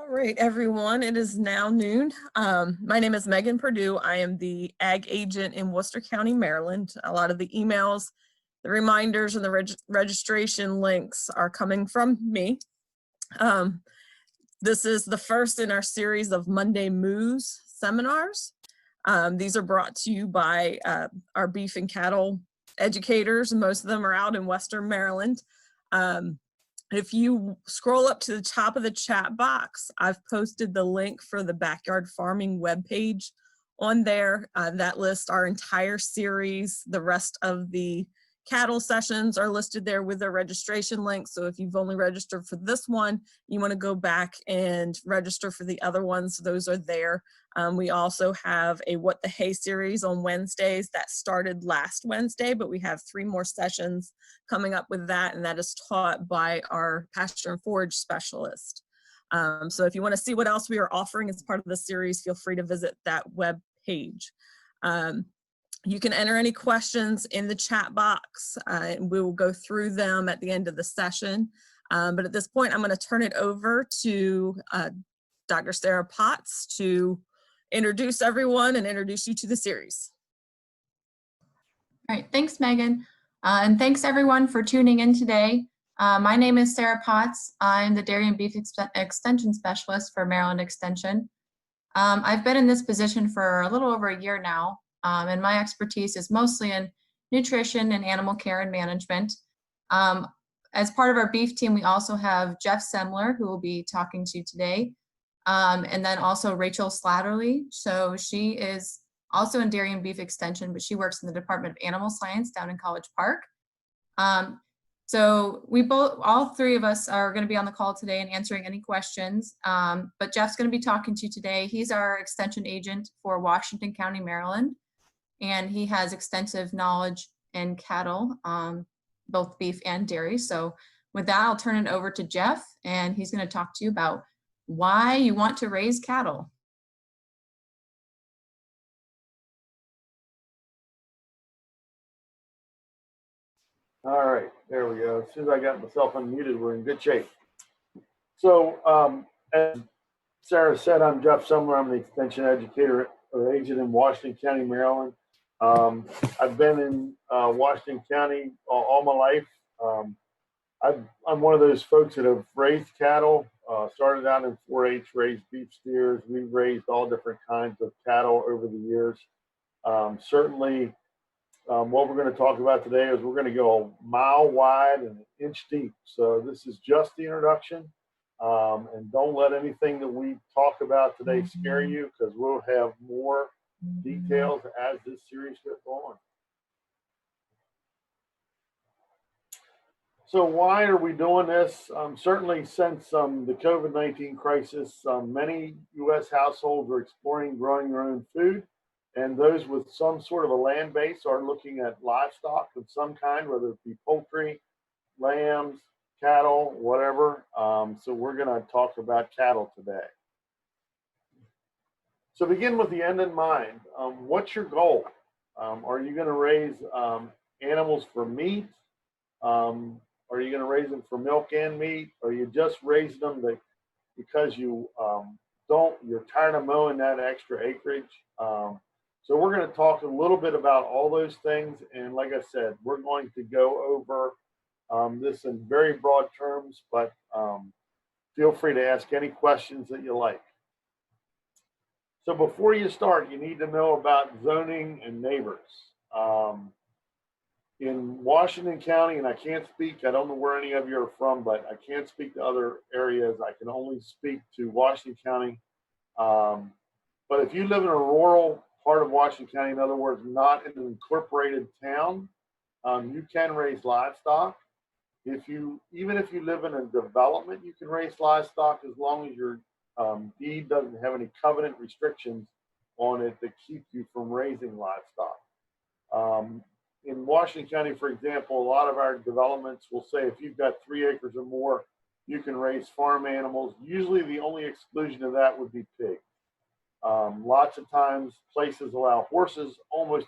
right, everyone, it is now noon. My name is Megan Purdue. I am the ag agent in Worcester County, Maryland. A lot of the emails, the reminders, and the registration links are coming from me. This is the first in our series of Monday Moos seminars. These are brought to you by our beef and cattle educators. Most of them are out in Western Maryland. If you scroll up to the top of the chat box, I've posted the link for the Backyard Farming webpage on there. That lists our entire series. The rest of the cattle sessions are listed there with their registration link. So if you've only registered for this one, you want to go back and register for the other ones. Those are there. We also have a What the Hay series on Wednesdays that started last Wednesday, but we have 3 more sessions coming up with that, and that is taught by our pasture and forage specialist. So if you want to see what else we are offering as part of the series, feel free to visit that web page. You can enter any questions in the chat box, and we will go through them at the end of the session. But at this point, I'm going to turn it over to Dr. Sarah Potts to introduce everyone and introduce you to the series. All right, thanks, Megan. And thanks everyone for tuning in today. My name is Sarah Potts. I'm the Dairy and Beef Extension Specialist for Maryland Extension. I've been in this position for a little over a year now, and my expertise is mostly in nutrition and animal care and management. As part of our beef team, we also have Jeff Semler, who will be talking to you today, and then also Rachel Slatterly. So she is also in Dairy and Beef Extension, but she works in the Department of Animal Science down in College Park. So all 3 of us are going to be on the call today and answering any questions. But Jeff's going to be talking to you today. He's our extension agent for Washington County, Maryland, and he has extensive knowledge in cattle, both beef and dairy. So with that, I'll turn it over to Jeff, and he's going to talk to you about why you want to raise cattle. All right, there we go. As soon as I got myself unmuted, we're in good shape. So as Sarah said, I'm Jeff Sumler. I'm the extension educator or agent in Washington County, Maryland. I've been in Washington County all my life. I'm one of those folks that have raised cattle, started out in 4-H, raised beef steers. We've raised all different kinds of cattle over the years. Certainly, what we're going to talk about today is we're going to go a mile wide and an inch deep. So this is just the introduction. And don't let anything that we talk about today scare you, because we'll have more details as this series goes on. So why are we doing this? Certainly since the COVID-19 crisis, many U.S. households are exploring growing their own food. And those with some sort of a land base are looking at livestock of some kind, whether it be poultry, lambs, cattle, whatever. So we're going to talk about cattle today. So begin with the end in mind. What's your goal? Are you going to raise animals for meat? Are you going to raise them for milk and meat? Or are you just raising them because you're tired of mowing that extra acreage? So we're going to talk a little bit about all those things. And like I said, we're going to go over this in very broad terms, but feel free to ask any questions that you like. So before you start, you need to know about zoning and neighbors. In Washington County, and I can't speak, I don't know where any of you are from, but I can't speak to other areas. I can only speak to Washington County. But if you live in a rural part of Washington County, in other words, not in an incorporated town, you can raise livestock. Even if you live in a development, you can raise livestock as long as your deed doesn't have any covenant restrictions on it that keep you from raising livestock. In Washington County, for example, a lot of our developments will say if you've got 3 acres or more, you can raise farm animals. Usually the only exclusion of that would be pigs. Lots of times places allow horses almost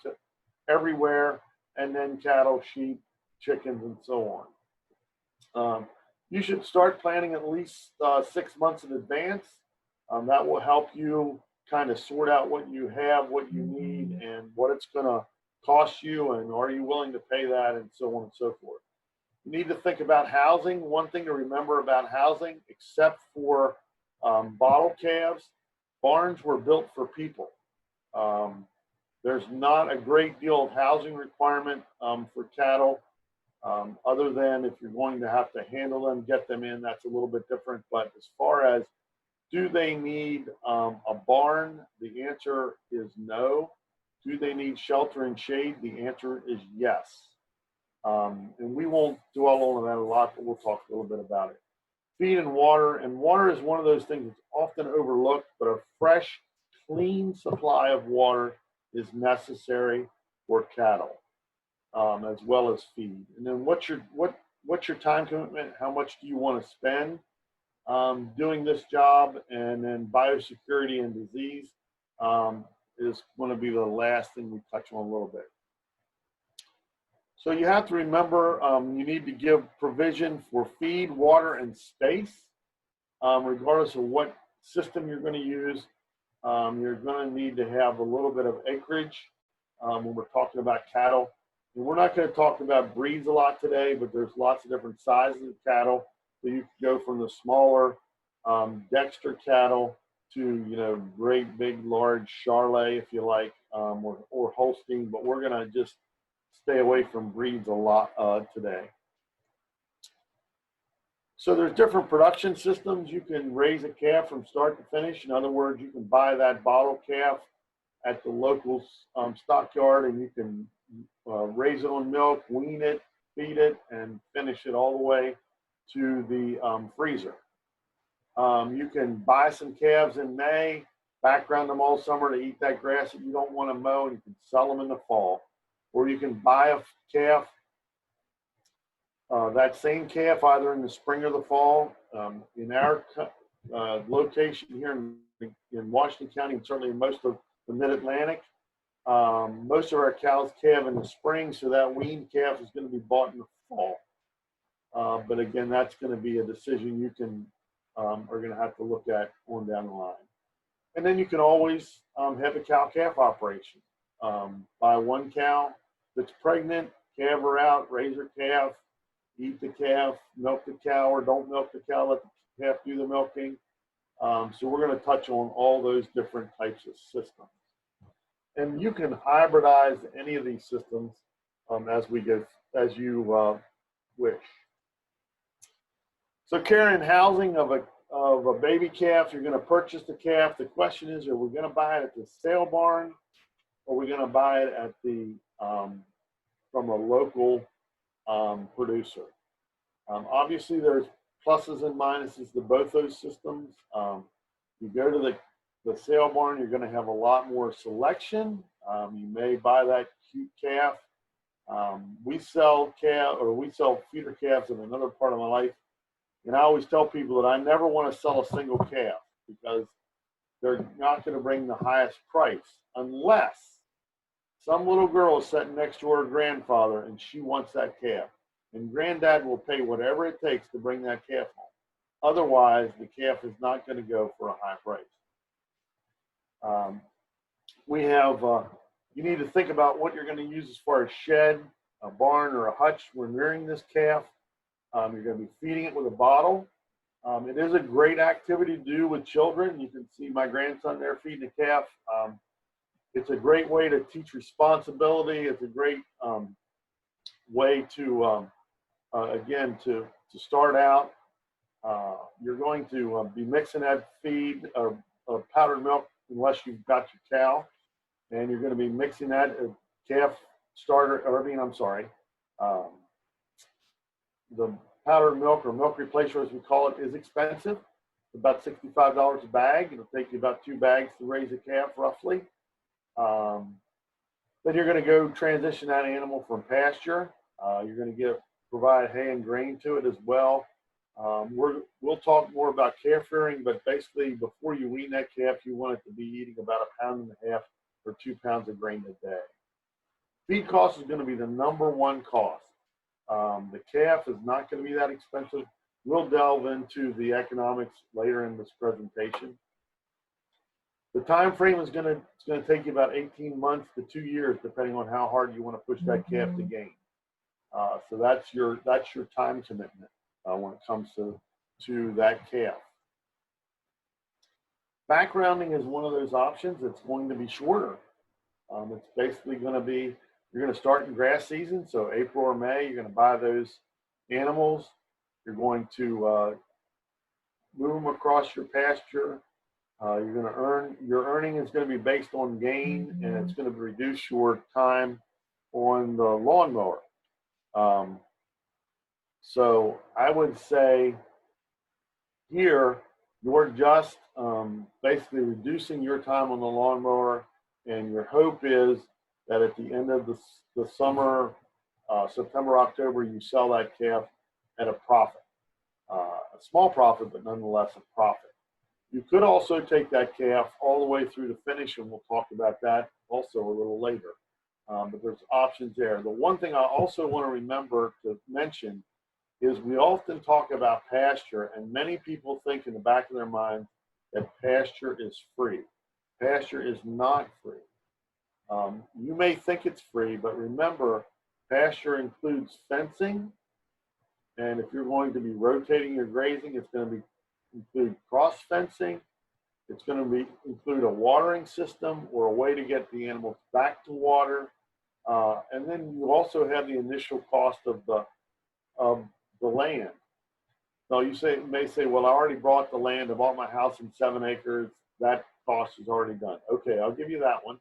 everywhere, and then cattle, sheep, chickens, and so on. You should start planning at least 6 months in advance. That will help you kind of sort out what you have, what you need, and what it's going to cost you, and are you willing to pay that, and so on and so forth. You need to think about housing. One thing to remember about housing, except for bottle calves, barns were built for people. There's not a great deal of housing requirement for cattle, other than if you're going to have to handle them, get them in, that's a little bit different. But as far as do they need a barn, the answer is no. Do they need shelter and shade? The answer is yes. And we won't dwell on that a lot, but we'll talk a little bit about it. Feed and water is one of those things that's often overlooked, but a fresh, clean supply of water is necessary for cattle, as well as feed. And then what's your time commitment? How much do you want to spend doing this job? And then biosecurity and disease is going to be the last thing we touch on a little bit. So you have to remember you need to give provision for feed, water, and space, regardless of what system you're going to use. You're going to need to have a little bit of acreage when we're talking about cattle. And we're not going to talk about breeds a lot today, but there's lots of different sizes of cattle. So you can go from the smaller Dexter cattle to, great, big, large Charolais, if you like, or Holstein. But we're going to just stay away from breeds a lot today. So there's different production systems. You can raise a calf from start to finish. In other words, you can buy that bottle calf at the local stockyard, and you can raise it on milk, wean it, feed it, and finish it all the way to the freezer. You can buy some calves in May, background them all summer to eat that grass that you don't want to mow, and you can sell them in the fall. Or you can buy a calf, that same calf, either in the spring or the fall. In our location here in Washington County, and certainly in most of the Mid-Atlantic, most of our cows calve in the spring, so that weaned calf is going to be bought in the fall. But again, that's going to be a decision you can are going to have to look at on down the line. And then you can always have a cow-calf operation. Buy one cow that's pregnant, calve her out, raise her calf, eat the calf, milk the cow, or don't milk the cow, let the calf do the milking. So we're going to touch on all those different types of systems. And you can hybridize any of these systems as you wish. So care and housing of a baby calf, you're going to purchase the calf. The question is, are we going to buy it at the sale barn, or are we going to buy it at the from a local producer? Obviously, there's pluses and minuses to both those systems. You go to the sale barn, you're going to have a lot more selection. You may buy that cute calf. We sell feeder calves in another part of my life. And I always tell people that I never want to sell a single calf, because they're not going to bring the highest price unless some little girl is sitting next to her grandfather and she wants that calf. And granddad will pay whatever it takes to bring that calf home. Otherwise, the calf is not going to go for a high price. You need to think about what you're going to use as far as shed, a barn, or a hutch when rearing this calf. You're going to be feeding it with a bottle. It is a great activity to do with children. You can see my grandson there feeding a calf. It's a great way to teach responsibility. It's a great way to, again, to start out. You're going to be mixing that feed or powdered milk, unless you've got your cow, and you're going to be mixing that calf starter, the powdered milk or milk replacer, as we call it, is expensive. It's about $65 a bag. It'll take you about 2 bags to raise a calf, roughly. Then you're going to go transition that animal from pasture. You're going to provide hay and grain to it as well. We'll talk more about calf rearing, but basically before you wean that calf, you want it to be eating about 1.5 pounds or 2 pounds of grain a day. Feed cost is going to be the #1 cost. The calf is not going to be that expensive. We'll delve into the economics later in this presentation. The time frame is going to take you about 18 months to 2 years, depending on how hard you want to push that calf to gain. So that's your time commitment when it comes to that calf. Backgrounding is one of those options. It's going to be shorter. It's basically going to be, you're going to start in grass season, so April or May, you're going to buy those animals. You're going to move them across your pasture. You're going to your earning is going to be based on gain, and it's going to reduce your time on the lawnmower. So I would say here, you're just basically reducing your time on the lawnmower, and your hope is that at the end of the summer, September, October, you sell that calf at a profit. A small profit, but nonetheless a profit. You could also take that calf all the way through to finish, and we'll talk about that also a little later. But there's options there. The one thing I also want to remember to mention is we often talk about pasture, and many people think in the back of their mind that pasture is free. Pasture is not free. You may think it's free, but remember, pasture includes fencing, and if you're going to be rotating your grazing, it's going to include cross fencing. It's going to include a watering system or a way to get the animals back to water. And then you also have the initial cost of the land. Now you may say, well, I already bought the land. I bought my house in 7 acres. That cost is already done. Okay, I'll give you that one.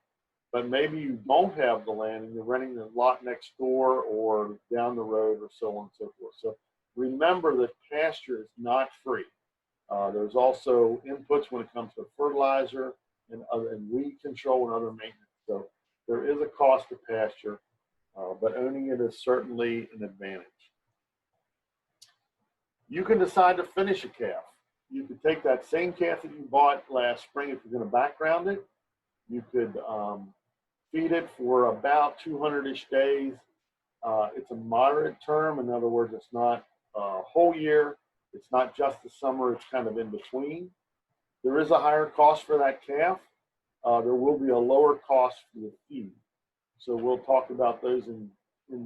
But maybe you don't have the land and you're renting the lot next door or down the road or so on and so forth. So remember that pasture is not free. There's also inputs when it comes to fertilizer and weed control and other maintenance. So there is a cost to pasture, but owning it is certainly an advantage. You can decide to finish a calf. You could take that same calf that you bought last spring if you're going to background it. You could feed it for about 200-ish days. It's a moderate term. In other words, it's not a whole year. It's not just the summer. It's kind of in between. There is a higher cost for that calf. There will be a lower cost for the feed. So we'll talk about those in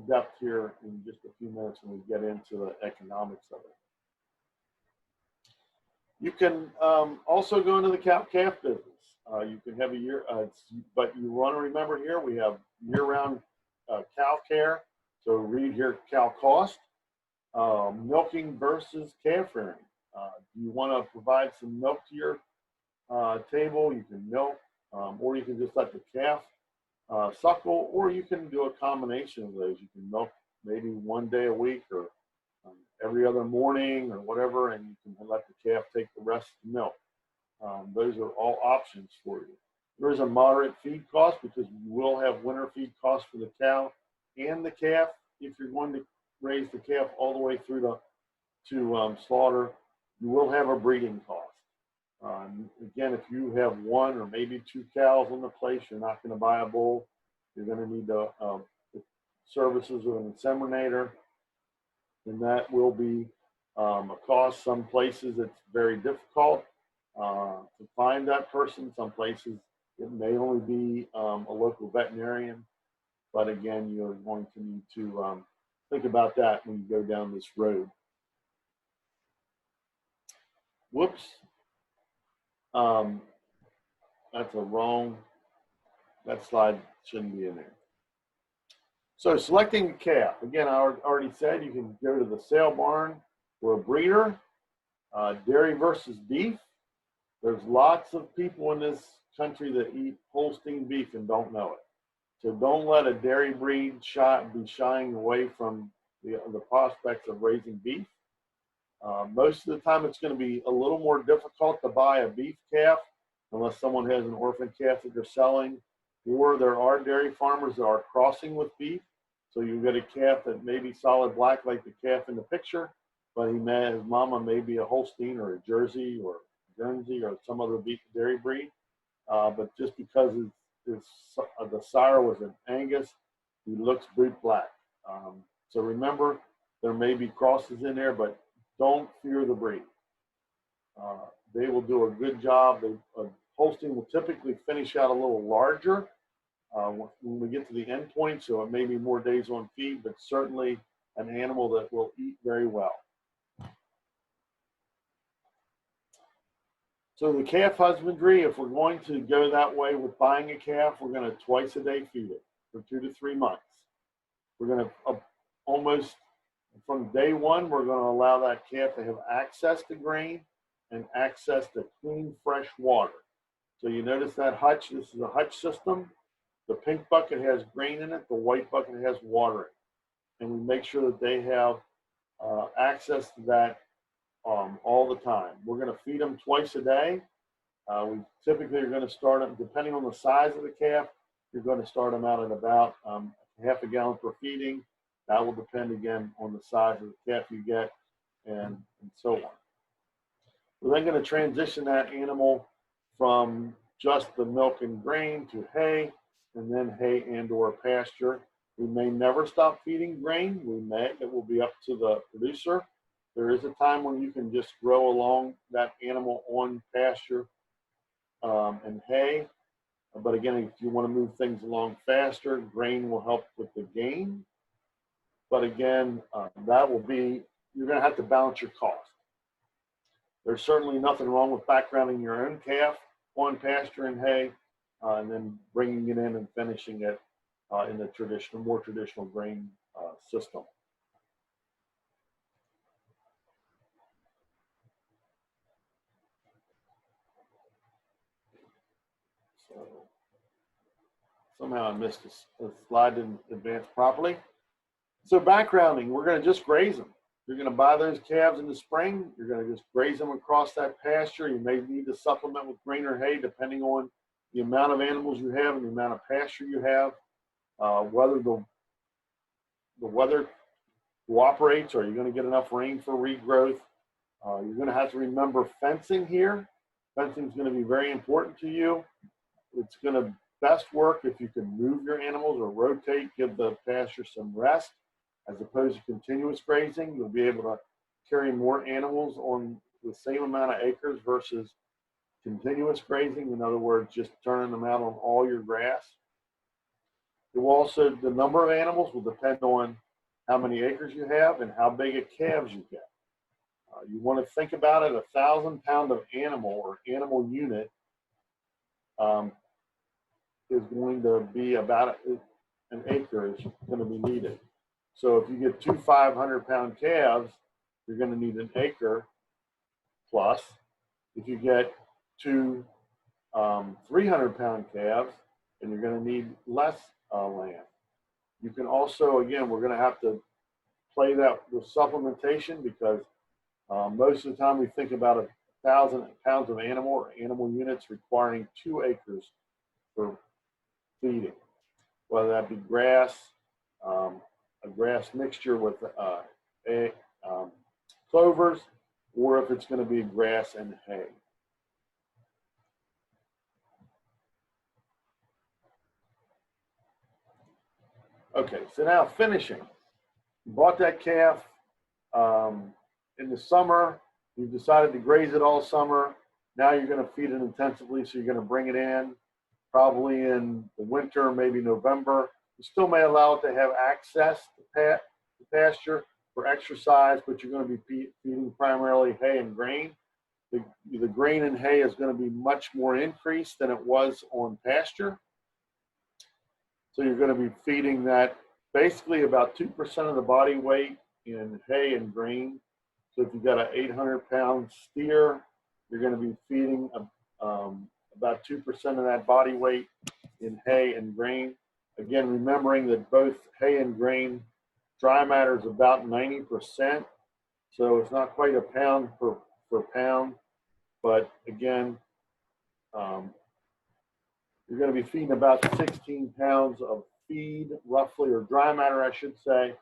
depth here in just a few minutes when we get into the economics of it. You can also go into the cow-calf business. You can have a year, but you want to remember here we have year-round cow care. So read here cow cost, milking versus calf rearing. Do you want to provide some milk to your table? You can milk, or you can just let the calf suckle, or you can do a combination of those. You can milk maybe 1 day a week or every other morning or whatever, and you can let the calf take the rest of the milk. Those are all options for you. There is a moderate feed cost because you will have winter feed costs for the cow and the calf. If you're going to raise the calf all the way through to slaughter, you will have a breeding cost. Again, if you have 1 or maybe 2 cows on the place, you're not going to buy a bull. You're going to need the services of an inseminator, and that will be a cost. Some places it's very difficult to find that person. Some places it may only be a local veterinarian, but again, you're going to need to think about that when you go down this road. Whoops. That's that slide shouldn't be in there. So selecting a calf. Again, I already said you can go to the sale barn or a breeder. Dairy versus beef. There's lots of people in this country that eat Holstein beef and don't know it. So don't let a dairy breed be shying away from the prospects of raising beef. Most of the time it's going to be a little more difficult to buy a beef calf unless someone has an orphan calf that they're selling, or there are dairy farmers that are crossing with beef. So you get a calf that may be solid black like the calf in the picture, but his mama may be a Holstein or a Jersey or Guernsey or some other beef dairy breed. But just because the sire was an Angus, he looks boot black. So remember, there may be crosses in there, but don't fear the breed. They will do a good job of Holstein will typically finish out a little larger when we get to the end point, so it may be more days on feed, but certainly an animal that will eat very well. So the calf husbandry, if we're going to go that way with buying a calf, we're going to twice a day feed it for 2 to 3 months. We're going to almost from day one, we're going to allow that calf to have access to grain and access to clean, fresh water. So you notice that hutch, this is a hutch system. The pink bucket has grain in it, the white bucket has water in it. And we make sure that they have access to that all the time. We're going to feed them twice a day. We typically are going to start them, depending on the size of the calf, you're going to start them out at about half a gallon per feeding. That will depend again on the size of the calf you get and so on. We're then going to transition that animal from just the milk and grain to hay, and then hay and or pasture. We may never stop feeding grain. We may, it will be up to the producer. There is a time when you can just grow along that animal on pasture and hay. But again, if you want to move things along faster, grain will help with the gain. But again, that will be, you're going to have to balance your cost. There's certainly nothing wrong with backgrounding your own calf on pasture and hay, and then bringing it in and finishing it in the traditional, more traditional grain system. So somehow I missed a slide, didn't advance properly. So backgrounding, we're going to just graze them. You're going to buy those calves in the spring. You're going to just graze them across that pasture. You may need to supplement with grain or hay depending on the amount of animals you have and the amount of pasture you have. Whether the weather cooperates, or you're going to get enough rain for regrowth. You're going to have to remember fencing here. Fencing is going to be very important to you. It's going to best work if you can move your animals or rotate, give the pasture some rest, as opposed to continuous grazing. You'll be able to carry more animals on the same amount of acres versus continuous grazing. In other words, just turning them out on all your grass. It will also, the number of animals will depend on how many acres you have and how big of calves you get. You want to think about it, 1,000 pound of animal or animal unit is going to be about an acre is going to be needed. So if you get 2 500-pound calves, you're going to need an acre plus. If you get 2 300-pound calves, then you're going to need less land. You can also, again, we're going to have to play that with supplementation, because most of the time we think about 1,000 pounds of animal or animal units requiring 2 acres for feeding, whether that be grass, a grass mixture with clovers, or if it's going to be grass and hay. Okay, so now finishing. You bought that calf in the summer. You've decided to graze it all summer. Now you're going to feed it intensively, so you're going to bring it in probably in the winter, maybe November. You still may allow it to have access to pasture for exercise, but you're going to be feeding primarily hay and grain. The grain and hay is going to be much more increased than it was on pasture. So you're going to be feeding that basically about 2% of the body weight in hay and grain. So if you've got an 800-pound steer, you're going to be feeding about 2% of that body weight in hay and grain. Again, remembering that both hay and grain dry matter is about 90%. So it's not quite a pound per pound. But again, you're going to be feeding about 16 pounds of feed, roughly, or dry matter, I should say.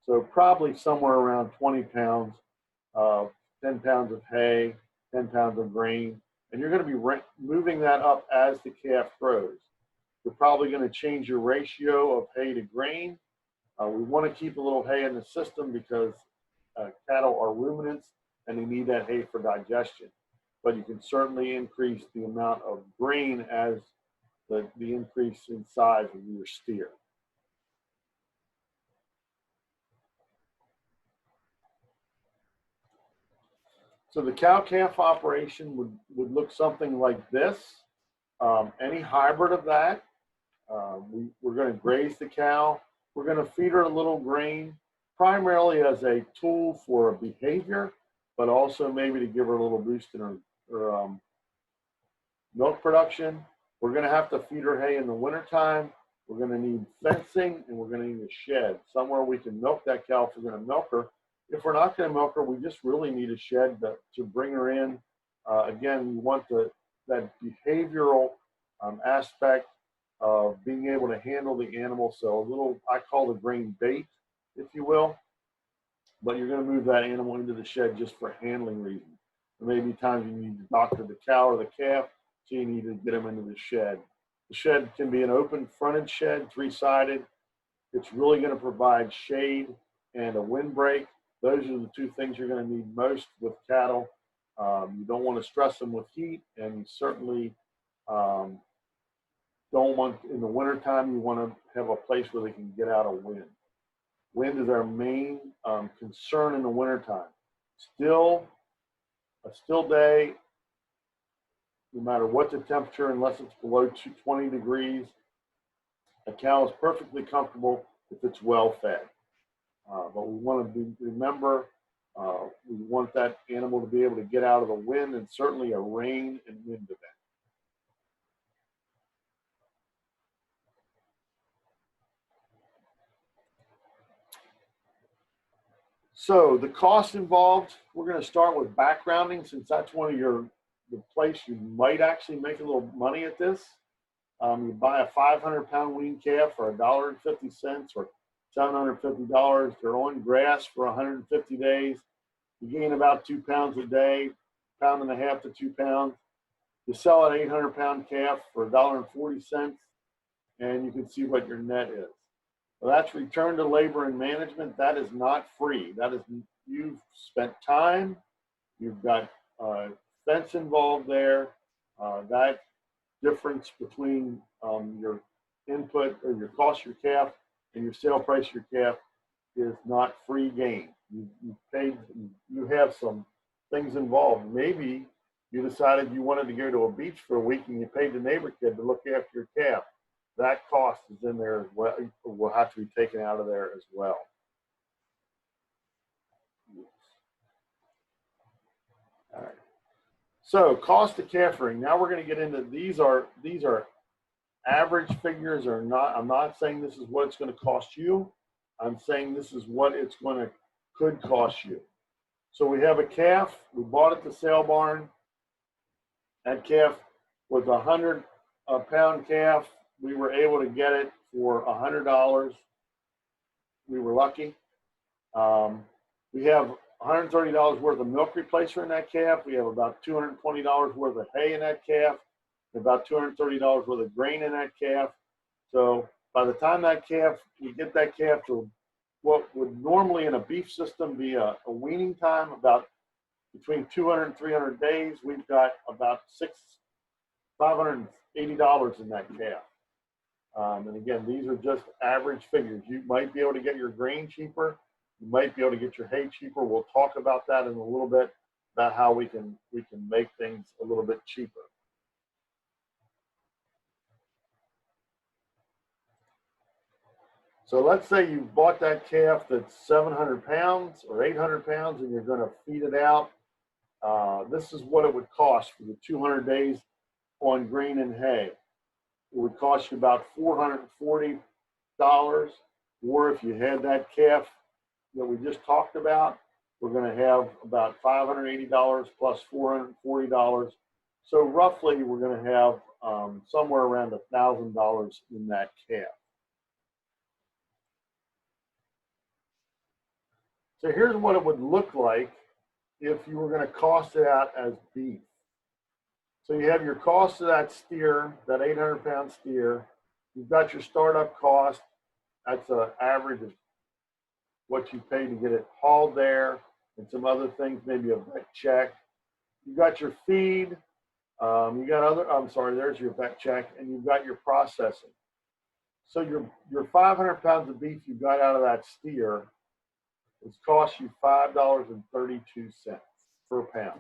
So probably somewhere around 20 pounds, 10 pounds of hay, 10 pounds of grain. And you're going to be moving that up as the calf grows. You're probably going to change your ratio of hay to grain. We want to keep a little hay in the system because cattle are ruminants and they need that hay for digestion. but you can certainly increase the amount of grain as the increase in size of your steer. So the cow-calf operation would look something like this. Any hybrid of that, we're going to graze the cow. We're going to feed her a little grain, primarily as a tool for behavior, but also maybe to give her a little boost in her milk production. We're going to have to feed her hay in the wintertime. We're going to need fencing, and we're going to need a shed, somewhere we can milk that cow if we're going to milk her. If we're not going to milk her, we just really need a shed to bring her in. Again, we want that behavioral aspect of being able to handle the animal. So a little, I call the grain bait, if you will, but you're going to move that animal into the shed just for handling reasons. There may be times you need to doctor the cow or the calf, so you need to get them into the shed. The shed can be an open fronted shed, 3-sided. It's really going to provide shade and a windbreak. Those are the two things you're going to need most with cattle. You don't want to stress them with heat, and you certainly don't want, in the wintertime, you want to have a place where they can get out of wind. Wind is our main concern in the wintertime. A still day, no matter what the temperature, unless it's below 20 degrees, a cow is perfectly comfortable if it's well fed. But we want to remember, we want that animal to be able to get out of the wind, and certainly a rain and wind event. So the cost involved, we're going to start with backgrounding, since that's one of the place you might actually make a little money at this. You buy a 500-pound weaned calf for $1.50 or $750. They're on grass for 150 days. You gain about 2 pounds a day, 1.5 pounds to 2 pounds. You sell an 800-pound calf for $1.40, and you can see what your net is. Well, that's return to labor and management. That is not free. That is, you've spent time, you've got fence involved there. That difference between your input or your cost of your calf and your sale price of your calf is not free game. You paid, you have some things involved. Maybe you decided you wanted to go to a beach for a week and you paid the neighbor kid to look after your calf. That cost is in there as well, will have to be taken out of there as well. All right. So cost of calfing. Now we're going to get into these are average figures, or not. I'm not saying this is what it's going to cost you. I'm saying this is what it's could cost you. So we have a calf. We bought at the sale barn. That calf was a 100-pound calf. We were able to get it for $100. We were lucky. We have $130 worth of milk replacer in that calf. We have about $220 worth of hay in that calf, and about $230 worth of grain in that calf. So by the time that calf, we get that calf to what would normally in a beef system be a weaning time, about between 200 and 300 days, we've got about $580 in that calf. And again, these are just average figures. You might be able to get your grain cheaper. You might be able to get your hay cheaper. We'll talk about that in a little bit, about how we can make things a little bit cheaper. So let's say you bought that calf that's 700 pounds or 800 pounds, and you're going to feed it out. This is what it would cost for the 200 days on grain and hay. It would cost you about $440, or if you had that calf that we just talked about, we're going to have about $580 plus $440. So roughly, we're going to have somewhere around $1,000 in that calf. So here's what it would look like if you were going to cost it out as beef. So you have your cost of that steer, that 800-pound steer. You've got your startup cost. That's an average of what you pay to get it hauled there, and some other things, maybe a vet check. You got your feed, you got other, I'm sorry, there's your vet check, and you've got your processing. So your 500 pounds of beef you got out of that steer is cost you $5.32 per pound.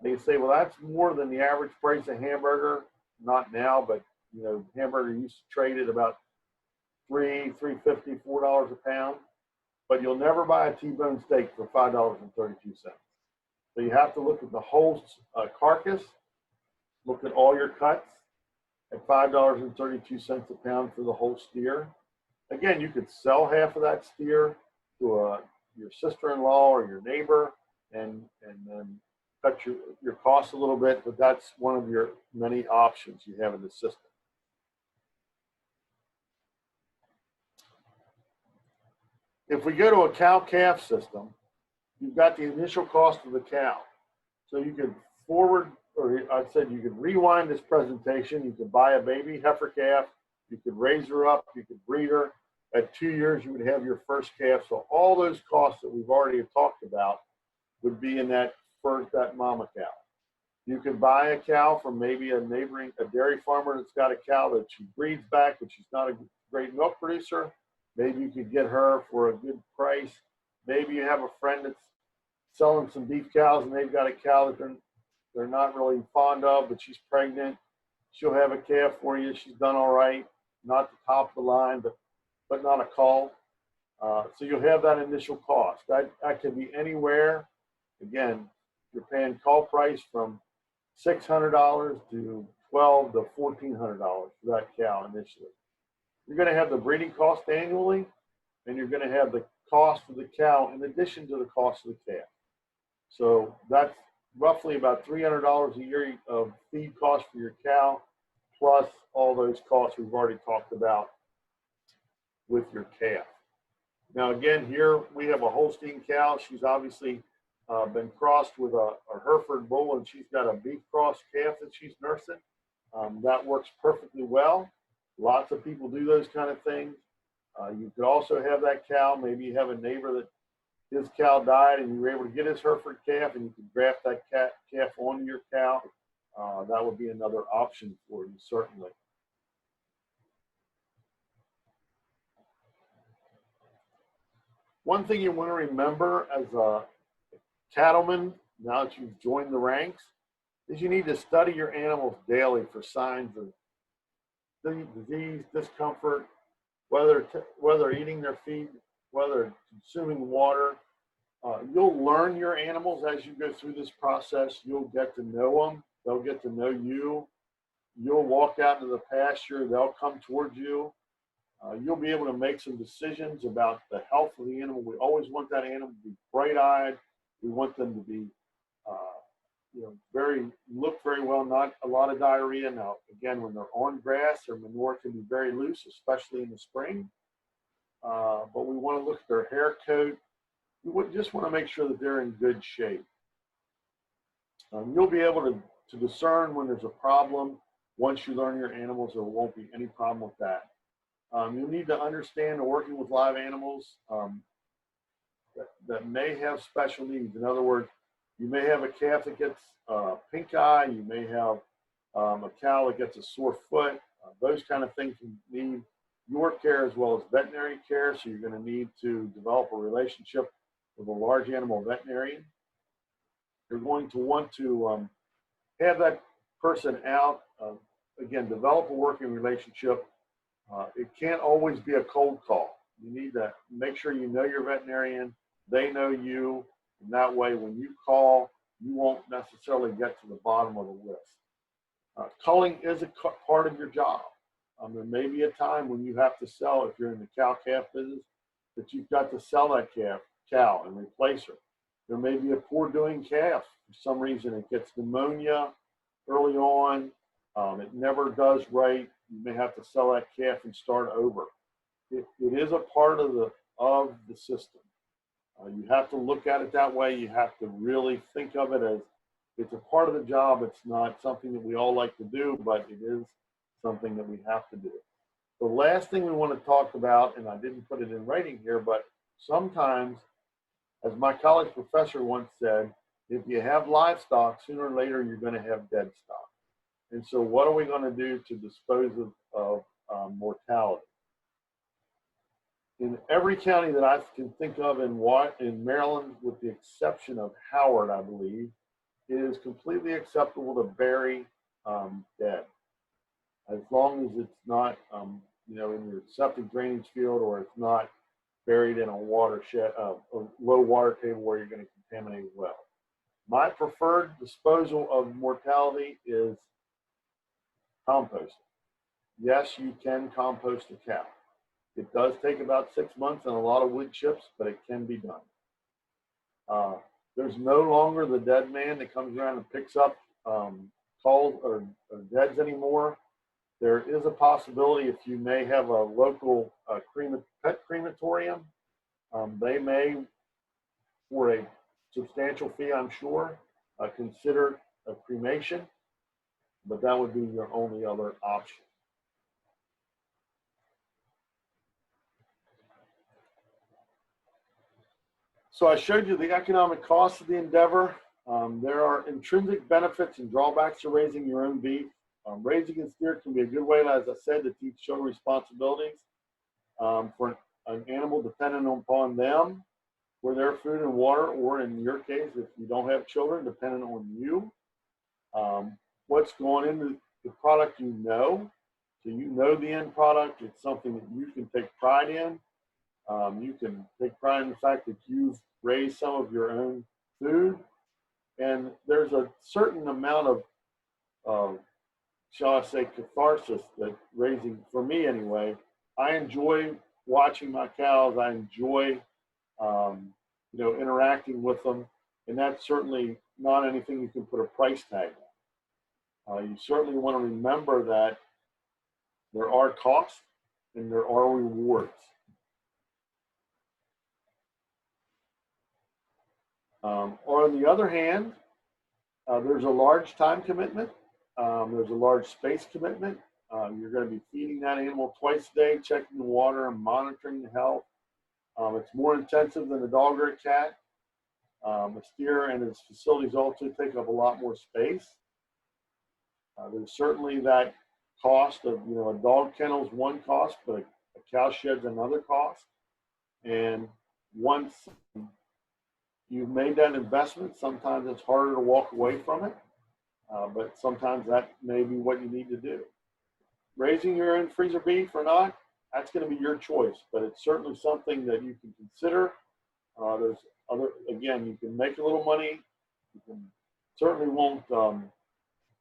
And you say, well, that's more than the average price of hamburger. Not now, but you know, hamburger used to trade at about $3.50, $4 a pound. But you'll never buy a T-bone steak for $5.32. So you have to look at the whole carcass, look at all your cuts at $5.32 a pound for the whole steer. Again, you could sell half of that steer to your sister-in-law or your neighbor and then cut your costs a little bit, but that's one of your many options you have in the system. If we go to a cow-calf system, you've got the initial cost of the cow. So you could forward, or I said you could rewind this presentation. You could buy a baby heifer calf. You could raise her up. You could breed her. At 2 years, you would have your first calf. So all those costs that we've already talked about would be in that mama cow. You could buy a cow from maybe a dairy farmer that's got a cow that she breeds back, but she's not a great milk producer. Maybe you could get her for a good price. Maybe you have a friend that's selling some beef cows and they've got a cow that they're not really fond of, but she's pregnant. She'll have a calf for you. She's done all right. Not the top of the line, but not a call. So you'll have that initial cost. That could be anywhere. Again, you're paying call price from $600 to $1,200 to $1,400 for that cow initially. You're going to have the breeding cost annually, and you're going to have the cost of the cow in addition to the cost of the calf. So that's roughly about $300 a year of feed cost for your cow, plus all those costs we've already talked about with your calf. Now again, here we have a Holstein cow. She's obviously been crossed with a Hereford bull, and she's got a beef cross calf that she's nursing. That works perfectly well. Lots of people do those kind of things. You could also have that cow. Maybe you have a neighbor that his cow died and you were able to get his Hereford calf, and you could graft that calf onto your cow. That would be another option for you, certainly. One thing you want to remember as a cattleman, now that you've joined the ranks, is you need to study your animals daily for signs of disease, discomfort, whether eating their feed, whether consuming water. You'll learn your animals as you go through this process. You'll get to know them. They'll get to know you. You'll walk out into the pasture. They'll come towards you. You'll be able to make some decisions about the health of the animal. We always want that animal to be bright-eyed. We want them to be, look very well, not a lot of diarrhea. Now, again, when they're on grass, their manure can be very loose, especially in the spring. But we want to look at their hair coat. We just want to make sure that they're in good shape. You'll be able to discern when there's a problem. Once you learn your animals, there won't be any problem with that. You'll need to understand working with live animals that may have special needs. In other words, you may have a calf that gets pink eye. You may have a cow that gets a sore foot. Those kind of things need your care as well as veterinary care. So you're going to need to develop a relationship with a large animal veterinarian. You're going to want to have that person out. Again, develop a working relationship. It can't always be a cold call. You need to make sure you know your veterinarian, they know you, and that way when you call, you won't necessarily get to the bottom of the list. Culling is a part of your job. There may be a time when you have to sell, if you're in the cow-calf business, that you've got to sell that cow and replace her. There may be a poor doing calf. For some reason, it gets pneumonia early on. It never does right. You may have to sell that calf and start over. It is a part of the system. You have to look at it that way. You have to really think of it as it's a part of the job. It's not something that we all like to do, but it is something that we have to do. The last thing we want to talk about, and I didn't put it in writing here, but sometimes, as my college professor once said, if you have livestock, sooner or later you're going to have dead stock. And so what are we going to do to dispose of mortality? In every county that I can think of in Maryland, with the exception of Howard, I believe, it is completely acceptable to bury dead, as long as it's not, in your septic drainage field, or it's not buried in a watershed, a low water table where you're going to contaminate a well. My preferred disposal of mortality is composting. Yes, you can compost a cow. It does take about 6 months and a lot of wood chips, but it can be done. There's no longer the dead man that comes around and picks up calls or deads anymore. There is a possibility, if you may have a local pet crematorium, they may, for a substantial fee, I'm sure, consider a cremation, but that would be your only other option. So I showed you the economic cost of the endeavor. There are intrinsic benefits and drawbacks to raising your own beef. Raising and steer can be a good way, as I said, to teach children responsibilities for an animal dependent upon them for their food and water, or in your case, if you don't have children, dependent on you. What's going into the product, so you know the end product. It's something that you can take pride in. You can take pride in the fact that you've raised some of your own food, and there's a certain amount of shall I say, catharsis that raising, for me anyway. I enjoy watching my cows. I enjoy, interacting with them, and that's certainly not anything you can put a price tag on. You certainly want to remember that there are costs and there are rewards. Or on the other hand, there's a large time commitment. There's a large space commitment. You're going to be feeding that animal twice a day, checking the water and monitoring the health. It's more intensive than a dog or a cat. A steer and its facilities also take up a lot more space. There's certainly that cost of, a dog kennel is one cost, but a cow shed's another cost. And once you've made that investment, sometimes it's harder to walk away from it. But sometimes that may be what you need to do. Raising your own freezer beef or not, that's going to be your choice, but it's certainly something that you can consider. There's again, you can make a little money. You can certainly won't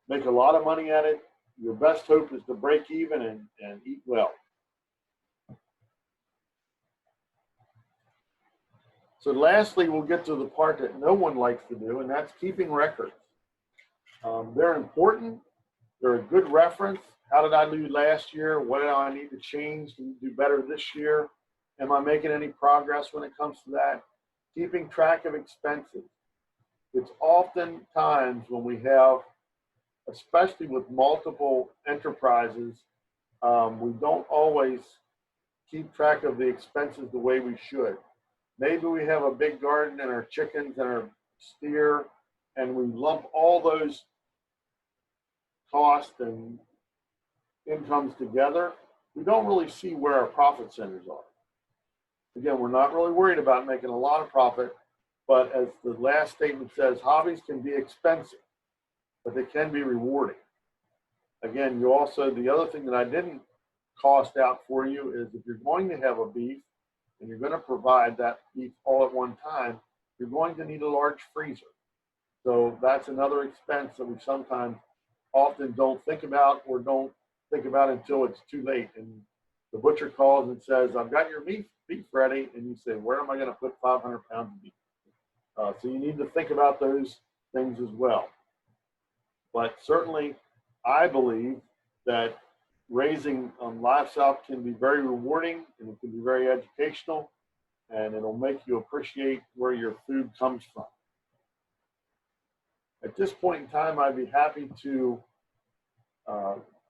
make a lot of money at it. Your best hope is to break even and eat well. So lastly, we'll get to the part that no one likes to do, and that's keeping records. They're important. They're a good reference. How did I do last year? What do I need to change to do better this year? Am I making any progress when it comes to that? Keeping track of expenses. It's often times when we have, especially with multiple enterprises, we don't always keep track of the expenses the way we should. Maybe we have a big garden and our chickens and our steer, and we lump all those costs and incomes together. We don't really see where our profit centers are. Again, we're not really worried about making a lot of profit, but as the last statement says, hobbies can be expensive, but they can be rewarding. Again, the other thing that I didn't cost out for you is if you're going to have a beef and you're going to provide that beef all at one time, you're going to need a large freezer. So that's another expense that we sometimes often don't think about, or don't think about until it's too late. And the butcher calls and says, I've got your beef ready. And you say, where am I going to put 500 pounds of beef? So you need to think about those things as well. But certainly, I believe that raising livestock can be very rewarding, and it can be very educational, and it'll make you appreciate where your food comes from. At this point in time, I'd be happy to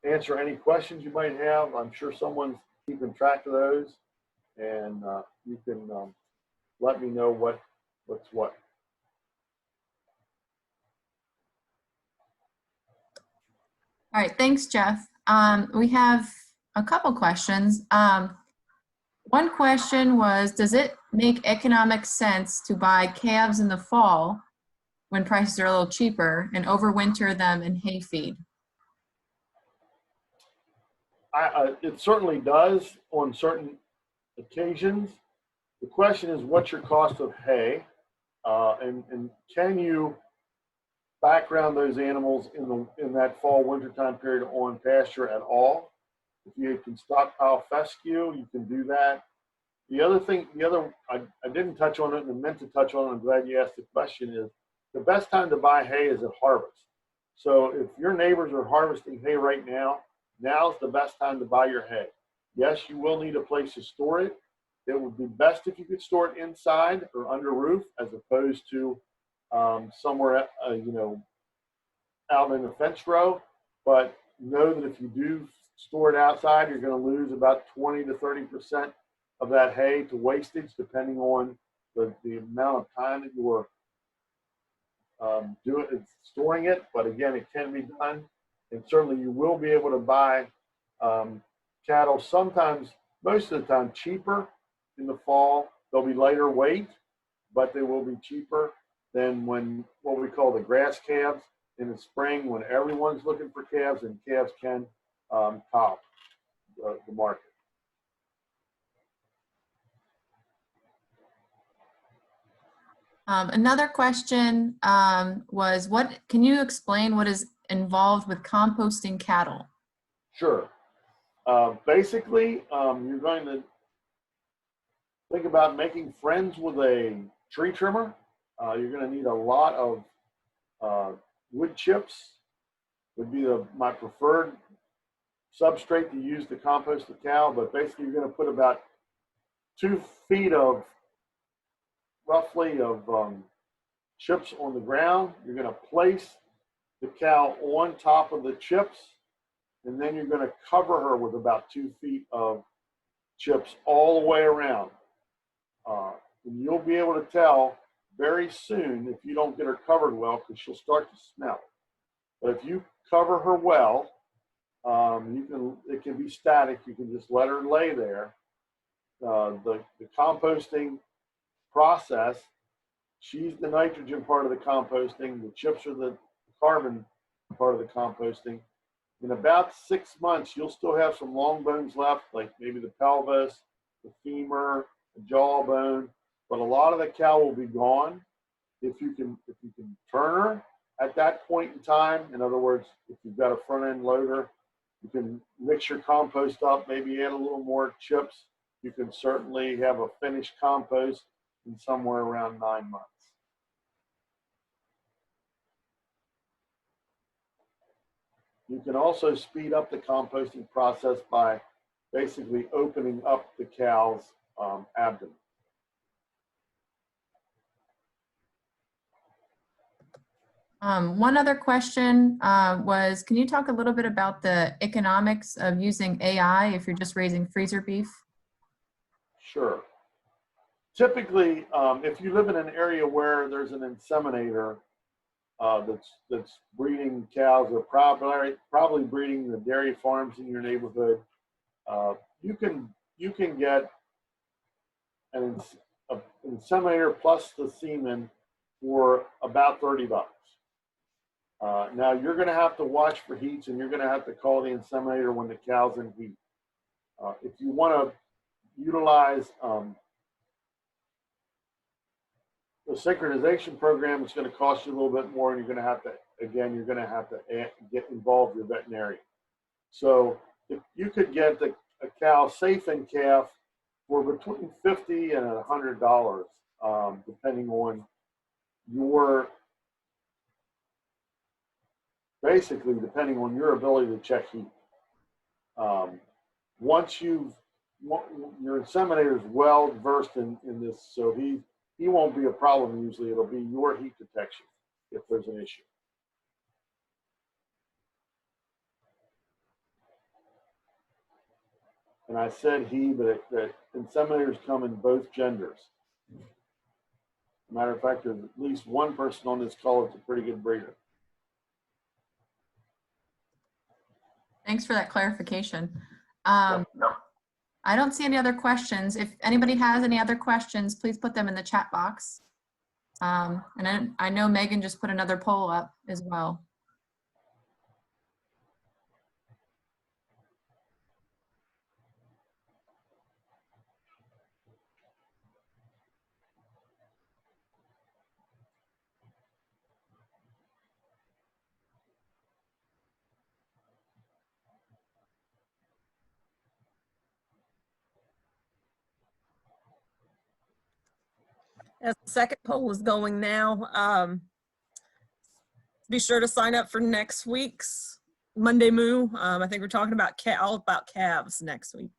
answer any questions you might have. I'm sure someone's keeping track of those, and you can let me know what's what. All right, thanks, Jeff. We have a couple questions. One question was, does it make economic sense to buy calves in the fall when prices are a little cheaper and overwinter them in hay feed? It certainly does on certain occasions. The question is, what's your cost of hay? And can you background those animals in that fall wintertime period on pasture at all? If you can stockpile fescue, you can do that. The other thing, I didn't touch on it and meant to touch on it, I'm glad you asked the question, is the best time to buy hay is at harvest. So if your neighbors are harvesting hay right now, now's the best time to buy your hay. Yes, you will need a place to store it. It would be best if you could store it inside or under roof as opposed to somewhere, out in a fence row. But know that if you do store it outside, you're going to lose about 20 to 30% of that hay to wastage, depending on the amount of time that you are storing it. But again, it can be done, and certainly you will be able to buy cattle sometimes, most of the time, cheaper in the fall. They'll be lighter weight, but they will be cheaper than what we call the grass calves in the spring, when everyone's looking for calves, and calves can top the market. Another question was, can you explain what is involved with composting cattle? Sure. Basically, you're going to think about making friends with a tree trimmer. You're going to need a lot of wood chips. Would be my preferred substrate to use to compost the cow, but basically you're going to put about 2 feet of roughly of chips on the ground. You're going to place the cow on top of the chips, and then you're going to cover her with about 2 feet of chips all the way around. And you'll be able to tell very soon if you don't get her covered well, because she'll start to smell. But if you cover her well, it can be static. You can just let her lay there. The composting process, she's the nitrogen part of the composting. The chips are the carbon part of the composting. In about 6 months, you'll still have some long bones left, like maybe the pelvis, the femur, the jawbone, but a lot of the cow will be gone. If you can turn her at that point in time, in other words, if you've got a front end loader, you can mix your compost up, maybe add a little more chips. You can certainly have a finished compost in somewhere around 9 months. You can also speed up the composting process by basically opening up the cow's abdomen. One other question was, can you talk a little bit about the economics of using AI if you're just raising freezer beef? Sure. Typically, if you live in an area where there's an inseminator that's breeding cows, or probably breeding the dairy farms in your neighborhood, you can get an inseminator plus the semen for about $30. Now you're going to have to watch for heats, and you're going to have to call the inseminator when the cow's in heat. If you want to utilize the synchronization program, it's going to cost you a little bit more, and you're going to have to get involved with your veterinarian. So if you could get a cow safe in calf for between $50 and $100, depending on depending on your ability to check heat. Once your inseminator is well versed in this, so he won't be a problem usually. It'll be your heat detection if there's an issue. And I said he, but that inseminators come in both genders. Matter of fact, there's at least one person on this call that's a pretty good breeder. Thanks for that clarification. I don't see any other questions. If anybody has any other questions, please put them in the chat box. And then I know Megan just put another poll up as well. As the second poll is going now, be sure to sign up for next week's Monday Moo. I think we're talking about all about calves next week.